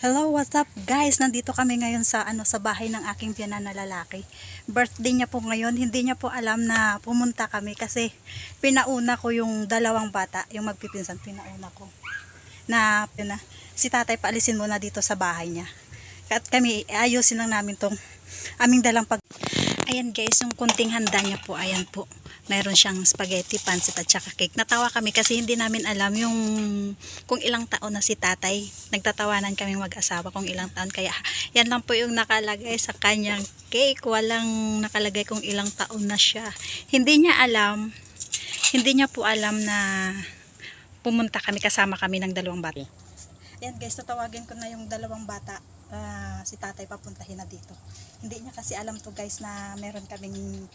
Hello, what's up guys? Nandito kami ngayon sa sa bahay ng aking biyanan na lalaki. Birthday niya po ngayon. Hindi niya po alam na pumunta kami kasi pinauna ko yung dalawang bata, yung magpipinsan, pinauna ko. Na si tatay paalisin muna dito sa bahay niya. At kami ayusin lang namin tong aming dalang pag. Ayan guys, yung kunting handa niya po, ayan po. Mayroon siyang spaghetti, pancit at saka cake. Natawa kami kasi hindi namin alam yung kung ilang taon na si tatay. Nagtatawanan kami mag-asawa kung ilang taon. Kaya yan lang po yung nakalagay sa kanyang cake. Walang nakalagay kung ilang taon na siya. Hindi niya po alam na pumunta kami, kasama kami ng dalawang bata. Ayan guys, tatawagin ko na yung dalawang bata. Si tatay papuntahin na dito. Hindi niya kasi alam to guys na meron kaming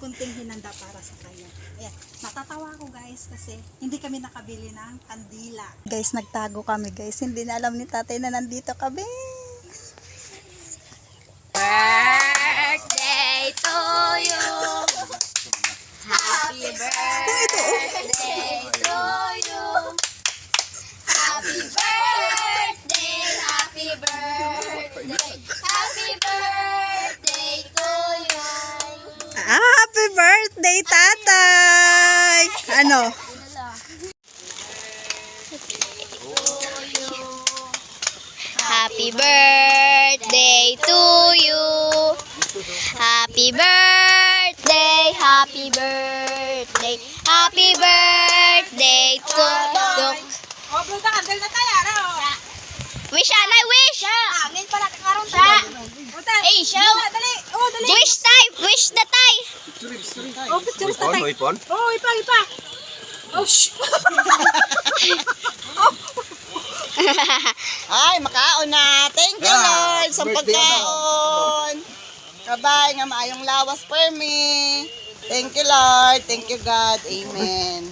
kunting hinanda para sa kanya. Ayan, natatawa ako guys kasi hindi kami nakabili ng kandila. Guys, nagtago kami guys. Hindi na alam ni tatay na nandito kami. Birthday to you. Happy birthday to you. Happy birthday, happy birthday, happy birthday to you. Happy birthday, tatay! Ano? Happy birthday to you. Happy birthday, happy birthday, happy birthday to you. Wish, anay, wish! Hey, show! Wish time! Wish na tay! Ipon? Ay, makaon na. Thank you, Lord, sa pagkaon. Kabay nga maayong lawas for me. Thank you, Lord. Thank you, God. Amen.